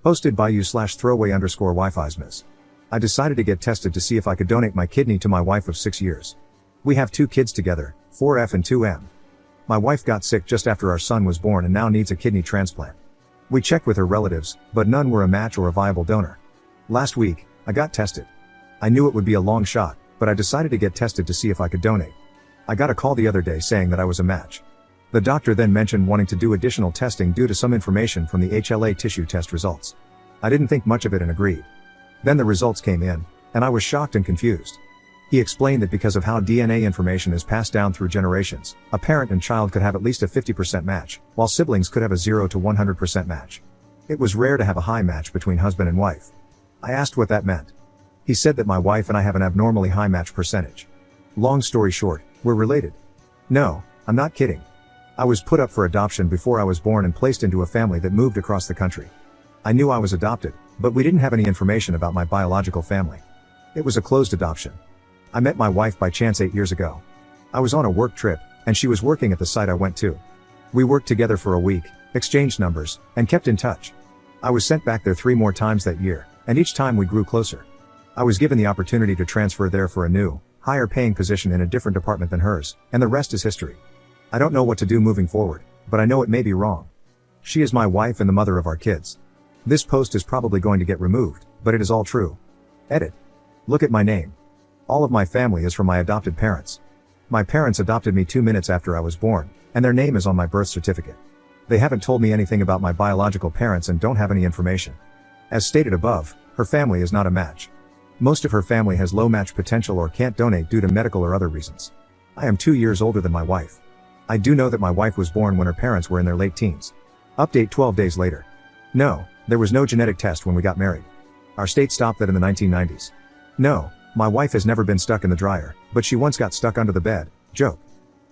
Posted by you/throwaway_Wi-Fi's. I decided to get tested to see if I could donate my kidney to my wife of 6 years. We have 2 kids together, 4F and 2M. My wife got sick just after our son was born and now needs a kidney transplant. We checked with her relatives, but none were a match or a viable donor. Last week, I got tested. I knew it would be a long shot, but I decided to get tested to see if I could donate. I got a call the other day saying that I was a match. The doctor then mentioned wanting to do additional testing due to some information from the HLA tissue test results. I didn't think much of it and agreed. Then the results came in, and I was shocked and confused. He explained that because of how DNA information is passed down through generations, a parent and child could have at least a 50% match, while siblings could have a 0 to 100% match. It was rare to have a high match between husband and wife. I asked what that meant. He said that my wife and I have an abnormally high match percentage. Long story short, we're related. No, I'm not kidding. I was put up for adoption before I was born and placed into a family that moved across the country. I knew I was adopted, but we didn't have any information about my biological family. It was a closed adoption. I met my wife by chance 8 years ago. I was on a work trip, and she was working at the site I went to. We worked together for a week, exchanged numbers, and kept in touch. I was sent back there 3 more times that year, and each time we grew closer. I was given the opportunity to transfer there for a new, higher paying position in a different department than hers, and the rest is history. I don't know what to do moving forward, but I know it may be wrong. She is my wife and the mother of our kids. This post is probably going to get removed, but it is all true. Edit. Look at my name. All of my family is from my adopted parents. My parents adopted me 2 minutes after I was born, and their name is on my birth certificate. They haven't told me anything about my biological parents and don't have any information. As stated above, her family is not a match. Most of her family has low match potential or can't donate due to medical or other reasons. I am 2 years older than my wife. I do know that my wife was born when her parents were in their late teens. Update 12 days later. No, there was no genetic test when we got married. Our state stopped that in the 1990s. No, my wife has never been stuck in the dryer, but she once got stuck under the bed. Joke.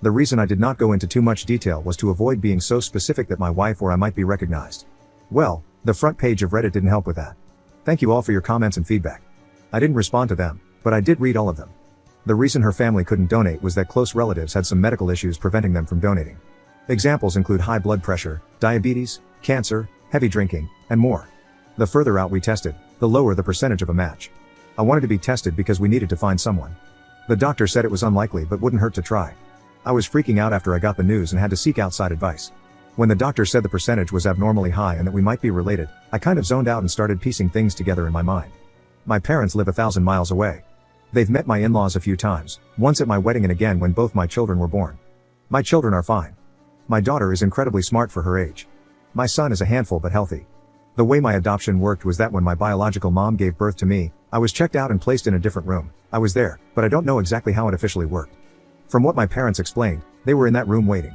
The reason I did not go into too much detail was to avoid being so specific that my wife or I might be recognized. Well, the front page of Reddit didn't help with that. Thank you all for your comments and feedback. I didn't respond to them, but I did read all of them. The reason her family couldn't donate was that close relatives had some medical issues preventing them from donating. Examples include high blood pressure, diabetes, cancer, heavy drinking, and more. The further out we tested, the lower the percentage of a match. I wanted to be tested because we needed to find someone. The doctor said it was unlikely but wouldn't hurt to try. I was freaking out after I got the news and had to seek outside advice. When the doctor said the percentage was abnormally high and that we might be related, I kind of zoned out and started piecing things together in my mind. My parents live 1,000 miles away. They've met my in-laws a few times, once at my wedding and again when both my children were born. My children are fine. My daughter is incredibly smart for her age. My son is a handful but healthy. The way my adoption worked was that when my biological mom gave birth to me, I was checked out and placed in a different room. I was there, but I don't know exactly how it officially worked. From what my parents explained, they were in that room waiting.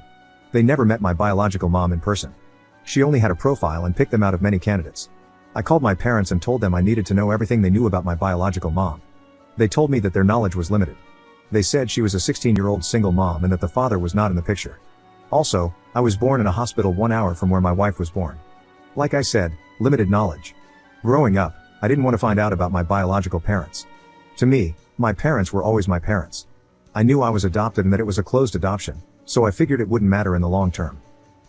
They never met my biological mom in person. She only had a profile and picked them out of many candidates. I called my parents and told them I needed to know everything they knew about my biological mom. They told me that their knowledge was limited. They said she was a 16-year-old single mom and that the father was not in the picture. Also, I was born in a hospital 1 hour from where my wife was born. Like I said, limited knowledge. Growing up, I didn't want to find out about my biological parents. To me, my parents were always my parents. I knew I was adopted and that it was a closed adoption, so I figured it wouldn't matter in the long term.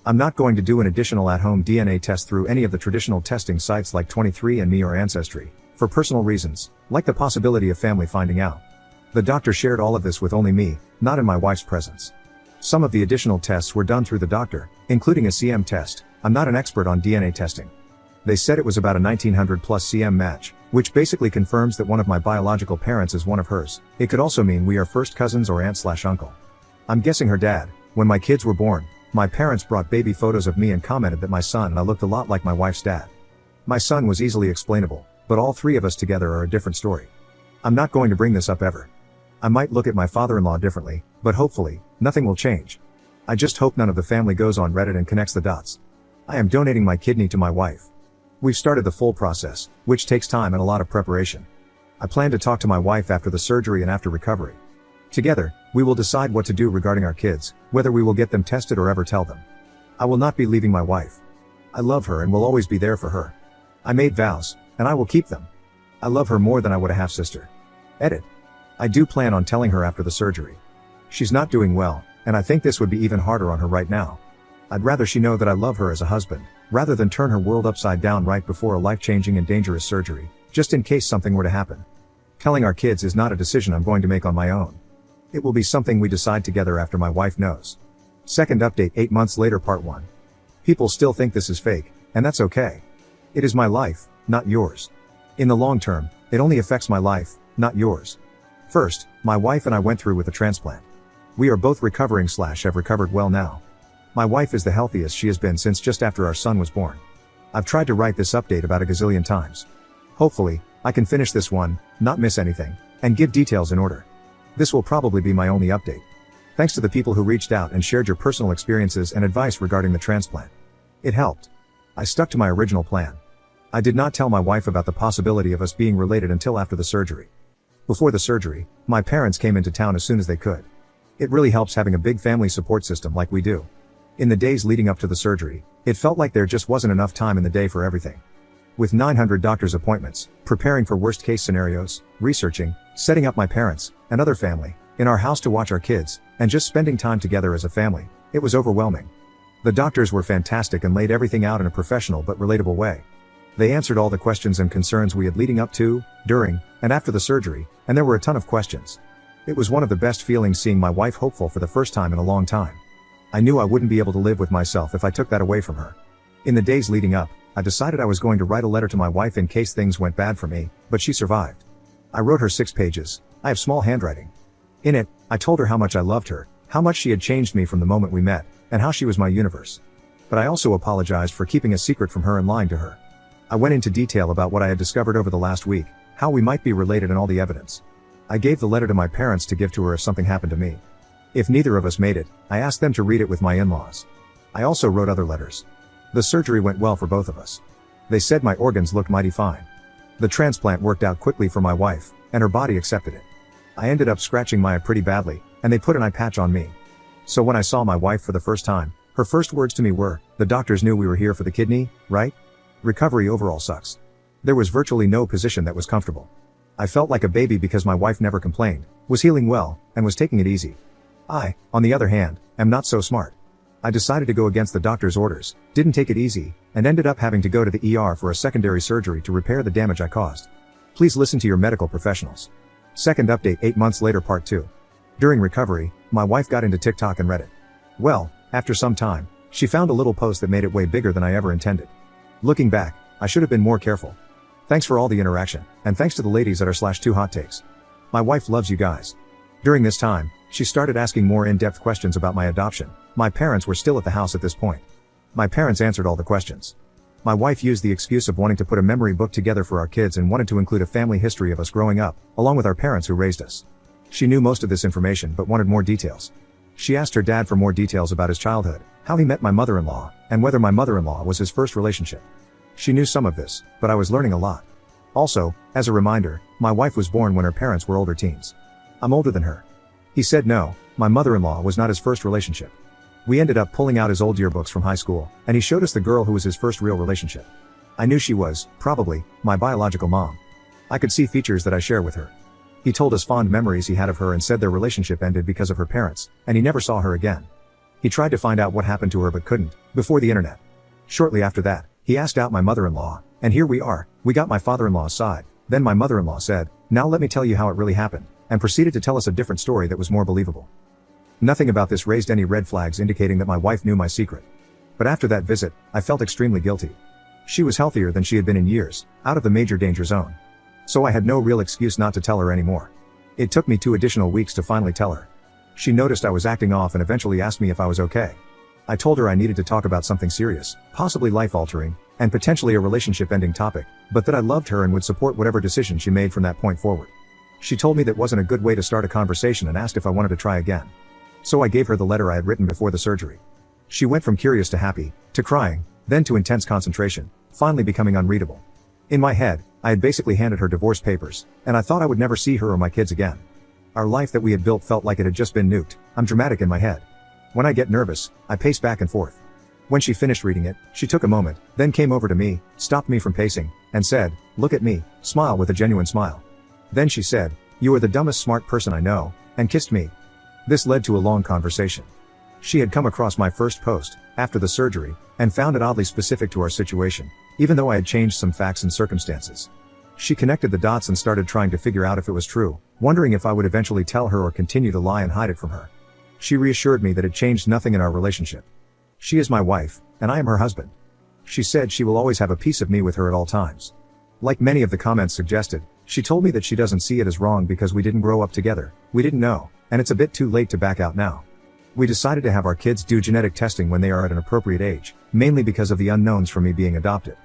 I'm not going to do an additional at-home DNA test through any of the traditional testing sites like 23andMe or Ancestry, for personal reasons, like the possibility of family finding out. The doctor shared all of this with only me, not in my wife's presence. Some of the additional tests were done through the doctor, including a CM test. I'm not an expert on DNA testing. They said it was about a 1900 plus CM match, which basically confirms that one of my biological parents is one of hers. It could also mean we are first cousins or aunt/uncle. I'm guessing her dad. When my kids were born, my parents brought baby photos of me and commented that my son and I looked a lot like my wife's dad. My son was easily explainable, but all 3 of us together are a different story. I'm not going to bring this up ever. I might look at my father-in-law differently, but hopefully, nothing will change. I just hope none of the family goes on Reddit and connects the dots. I am donating my kidney to my wife. We've started the full process, which takes time and a lot of preparation. I plan to talk to my wife after the surgery and after recovery. Together, we will decide what to do regarding our kids, whether we will get them tested or ever tell them. I will not be leaving my wife. I love her and will always be there for her. I made vows, and I will keep them. I love her more than I would a half-sister. Edit. I do plan on telling her after the surgery. She's not doing well, and I think this would be even harder on her right now. I'd rather she know that I love her as a husband, rather than turn her world upside down right before a life-changing and dangerous surgery, just in case something were to happen. Telling our kids is not a decision I'm going to make on my own. It will be something we decide together after my wife knows. Second update 8 months later part 1. People still think this is fake, and that's okay. It is my life, not yours. In the long term, it only affects my life, not yours. First, my wife and I went through with a transplant. We are both recovering/have recovered well now. My wife is the healthiest she has been since just after our son was born. I've tried to write this update about a gazillion times. Hopefully, I can finish this one, not miss anything, and give details in order. This will probably be my only update. Thanks to the people who reached out and shared your personal experiences and advice regarding the transplant. It helped. I stuck to my original plan. I did not tell my wife about the possibility of us being related until after the surgery. Before the surgery, my parents came into town as soon as they could. It really helps having a big family support system like we do. In the days leading up to the surgery, it felt like there just wasn't enough time in the day for everything. With 900 doctor's appointments, preparing for worst case scenarios, researching, setting up my parents, and other family, in our house to watch our kids, and just spending time together as a family, it was overwhelming. The doctors were fantastic and laid everything out in a professional but relatable way. They answered all the questions and concerns we had leading up to, during, and after the surgery, and there were a ton of questions. It was one of the best feelings seeing my wife hopeful for the first time in a long time. I knew I wouldn't be able to live with myself if I took that away from her. In the days leading up, I decided I was going to write a letter to my wife in case things went bad for me, but she survived. I wrote her 6 pages. I have small handwriting. In it, I told her how much I loved her, how much she had changed me from the moment we met, and how she was my universe. But I also apologized for keeping a secret from her and lying to her. I went into detail about what I had discovered over the last week, how we might be related and all the evidence. I gave the letter to my parents to give to her if something happened to me. If neither of us made it, I asked them to read it with my in-laws. I also wrote other letters. The surgery went well for both of us. They said my organs looked mighty fine. The transplant worked out quickly for my wife, and her body accepted it. I ended up scratching my eye pretty badly, and they put an eye patch on me. So when I saw my wife for the first time, her first words to me were, "The doctors knew we were here for the kidney, right?" Recovery overall sucks. There was virtually no position that was comfortable. I felt like a baby because my wife never complained, was healing well, and was taking it easy. I, on the other hand, am not so smart. I decided to go against the doctor's orders, didn't take it easy, and ended up having to go to the ER for a secondary surgery to repair the damage I caused. Please listen to your medical professionals. Second update 8 months later part 2. During recovery, my wife got into TikTok and Reddit. Well, after some time, she found a little post that made it way bigger than I ever intended. Looking back, I should have been more careful. Thanks for all the interaction, and thanks to the ladies at our /2 hot takes. My wife loves you guys. During this time, she started asking more in-depth questions about my adoption. My parents were still at the house at this point. My parents answered all the questions. My wife used the excuse of wanting to put a memory book together for our kids and wanted to include a family history of us growing up, along with our parents who raised us. She knew most of this information but wanted more details. She asked her dad for more details about his childhood, how he met my mother-in-law, and whether my mother-in-law was his first relationship. She knew some of this, but I was learning a lot. Also, as a reminder, my wife was born when her parents were older teens. I'm older than her. He said no, my mother-in-law was not his first relationship. We ended up pulling out his old yearbooks from high school, and he showed us the girl who was his first real relationship. I knew she was, probably, my biological mom. I could see features that I share with her. He told us fond memories he had of her and said their relationship ended because of her parents, and he never saw her again. He tried to find out what happened to her but couldn't, before the internet. Shortly after that, he asked out my mother-in-law, and here we are, we got my father-in-law's side. Then my mother-in-law said, "Now let me tell you how it really happened," and proceeded to tell us a different story that was more believable. Nothing about this raised any red flags indicating that my wife knew my secret. But after that visit, I felt extremely guilty. She was healthier than she had been in years, out of the major danger zone. So I had no real excuse not to tell her anymore. It took me 2 additional weeks to finally tell her. She noticed I was acting off and eventually asked me if I was okay. I told her I needed to talk about something serious, possibly life-altering, and potentially a relationship-ending topic, but that I loved her and would support whatever decision she made from that point forward. She told me that wasn't a good way to start a conversation and asked if I wanted to try again. So I gave her the letter I had written before the surgery. She went from curious to happy, to crying, then to intense concentration, finally becoming unreadable. In my head, I had basically handed her divorce papers, and I thought I would never see her or my kids again. Our life that we had built felt like it had just been nuked. I'm dramatic in my head. When I get nervous, I pace back and forth. When she finished reading it, she took a moment, then came over to me, stopped me from pacing, and said, "Look at me, smile," with a genuine smile. Then she said, "You are the dumbest smart person I know," and kissed me. This led to a long conversation. She had come across my first post, after the surgery, and found it oddly specific to our situation, even though I had changed some facts and circumstances. She connected the dots and started trying to figure out if it was true, wondering if I would eventually tell her or continue to lie and hide it from her. She reassured me that it changed nothing in our relationship. She is my wife, and I am her husband. She said she will always have a piece of me with her at all times. Like many of the comments suggested, she told me that she doesn't see it as wrong because we didn't grow up together, we didn't know, and it's a bit too late to back out now. We decided to have our kids do genetic testing when they are at an appropriate age, mainly because of the unknowns from me being adopted.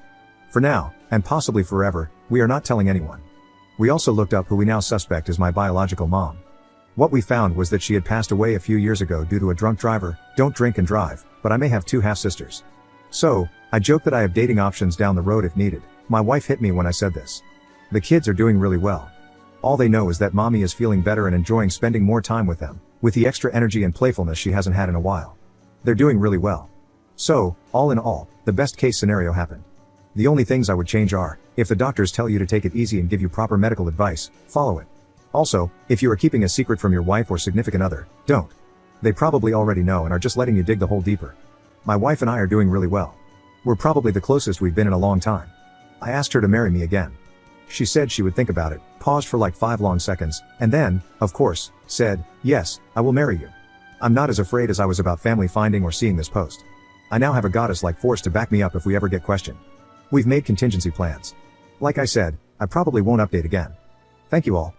For now, and possibly forever, we are not telling anyone. We also looked up who we now suspect is my biological mom. What we found was that she had passed away a few years ago due to a drunk driver. Don't drink and drive, but I may have 2 half-sisters. So, I joke that I have dating options down the road if needed. My wife hit me when I said this. The kids are doing really well. All they know is that mommy is feeling better and enjoying spending more time with them, with the extra energy and playfulness she hasn't had in a while. They're doing really well. So, all in all, the best case scenario happened. The only things I would change are, if the doctors tell you to take it easy and give you proper medical advice, follow it. Also, if you are keeping a secret from your wife or significant other, don't. They probably already know and are just letting you dig the hole deeper. My wife and I are doing really well. We're probably the closest we've been in a long time. I asked her to marry me again. She said she would think about it, paused for like 5 long seconds, and then, of course, said, "Yes, I will marry you." I'm not as afraid as I was about family finding or seeing this post. I now have a goddess-like force to back me up if we ever get questioned. We've made contingency plans. Like I said, I probably won't update again. Thank you all.